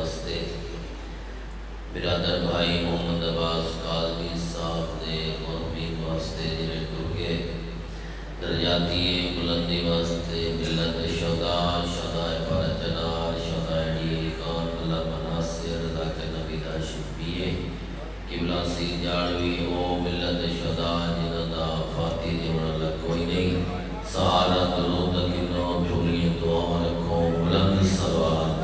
वास्ते बिरादर भाई मोहम्मद अब्बास काज़मी साहब ने मरहूमीन वास्ते जिन्हें दुर्गे दरजाती बुलंदी वास्ते मिल्लत शुहदा शुहदाए परचनार शुहदाए डी कौन अल्लाह मनासिर रज़ा के नबी दा शिफिए किबला सी जाड़वी ओ मिल्लत शुहदा जिन्हां दा फाती देवण वाला कोई नहीं सहारा दुरूद किनो झोलिए दुआ रखो बुलंद सलवात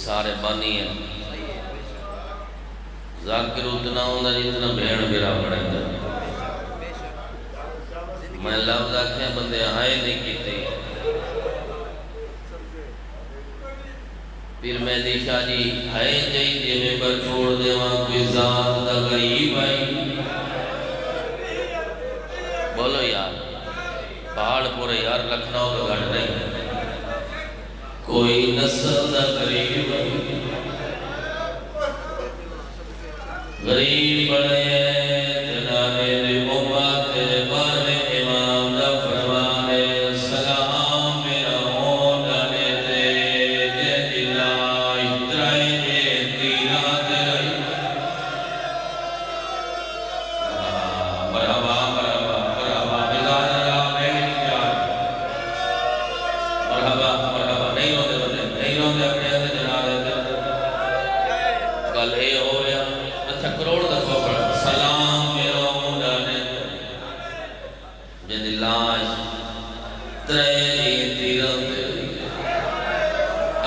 सारे बानी है जाकिर उतना होता जितना भेड़ मेरा पड़े मैं लफ्ज आख्या बंदे हाय नहीं कीते फिर मैं दिशा जी हाय चाहिए मैं पर छोड़ देवा कोई जात दा गरीब आई बोलो यार पहाड़ पूरे यार लखनऊ का घट नहीं कोई नस्ल दा गरीब गरीब बड़े जनाने दी उम्मत बारे इमाम दा फरमाने सलाम मेरा होने दे जे दिला इतराए जे तीना तेरा मरहबा मरहबा मरहबा बिलाला मेरी जान मरहबा मरहबा नहीं रोंदे बंदे नहीं रोंदे अपने अंदर जनाने दे गल ये हो गया अच्छा करोड़ दफा पढ़ सलाम मेरा मुंडाने जदी लाश त्रे तीरन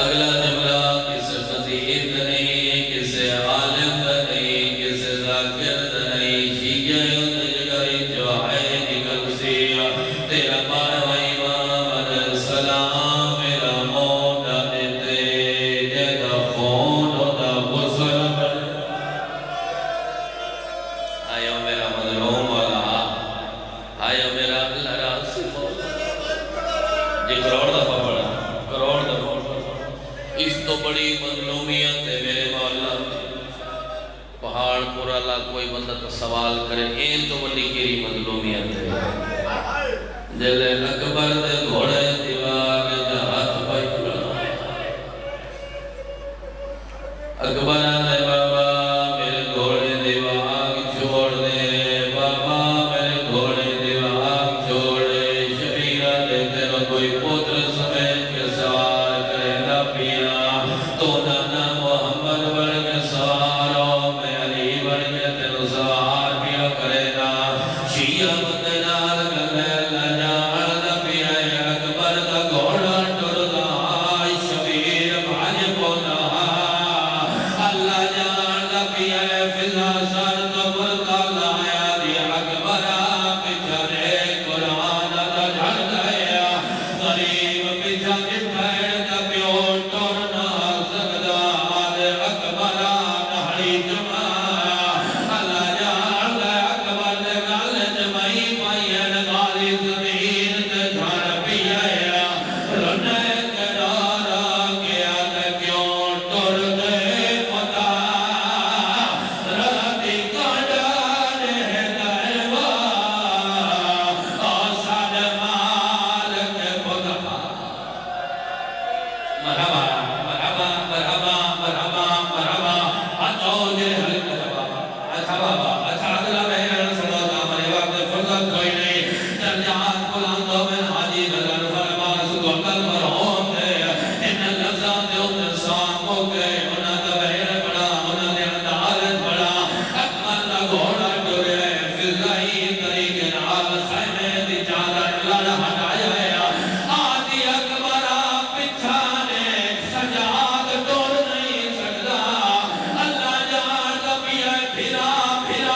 अगला जुमला किसे फजील नहीं किसे आलिम नहीं किसे जाकिर नहीं शीगे जगह जो है निकल सी तेरा मारवा इमाम सलाम मेरा मुंडाने ते जदा खून दा गुस्ल आयो मेरा मजलूम वाला आयो मेरा अल्लाह रासी जी करोड़ दफा पढ़ा करोड़ दफा इस तो बड़ी मजलूमियत है मेरे मौला पहाड़ पूरा ला कोई बंदा तो सवाल करे इन तो बड़ी केरी मजलूमियत है दिल अकबर दे घोड़े दीवार दा हाथ पाई अकबर ने बाबा मेरे घोड़े दीवार छोड़ दे बाबा मेरे घोड़े दीवार छोड़ दे शबीरा दे तेरा कोई पुत्र समेत के सवार करेगा पिया तो नाना मोहम्मद वर्ग सवारो मैं अली वर्ग तेरा सवार पिया करेगा शिया बदनाल गले लजाल पिया अकबर का घोड़ा टुरदा शबीर भाज पोना अल्लाह जान पिया फिजा सर तो मुर्दा लाया दी अकबर पिछले कुरान दा झड़ गया गरीब पिछा जिठैर दा प्यो टुर ना सकदा दे अकबर नहड़ी जुमा अल्लाह जान अकबर दे गल जमाई पायन गाली जमीन ते झड़ पिया रने करारा गया ते क्यों टुर गए पता राती कांडा ने दरवा आसाद माल के पता मरहबा मरहबा मरहबा मरहबा मरहबा अच्छा जे हल करवा अच्छा बाबा अच्छा अगला बहन सदा मेरे वक्त फुर्सत कोई नहीं दरजात बुलंद में हाजी गलन फरमा सुगंधल मरहूम थे इन लफ्ज़ात उन साम हो गए उन्हां दा बहन बड़ा उन्हां दे अंदाज बड़ा अकबर दा घोड़ा टुरे फिजाई तरीके नाल खैमे दी चादर लड़ हटाया आदि अकबर पिछा ने सजाद टुर नहीं सकदा अल्लाह जान पिया फिरा फिरा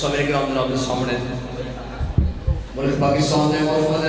सवेरे ग्राम जनाब के सामने मुल्क पाकिस्तान के वफद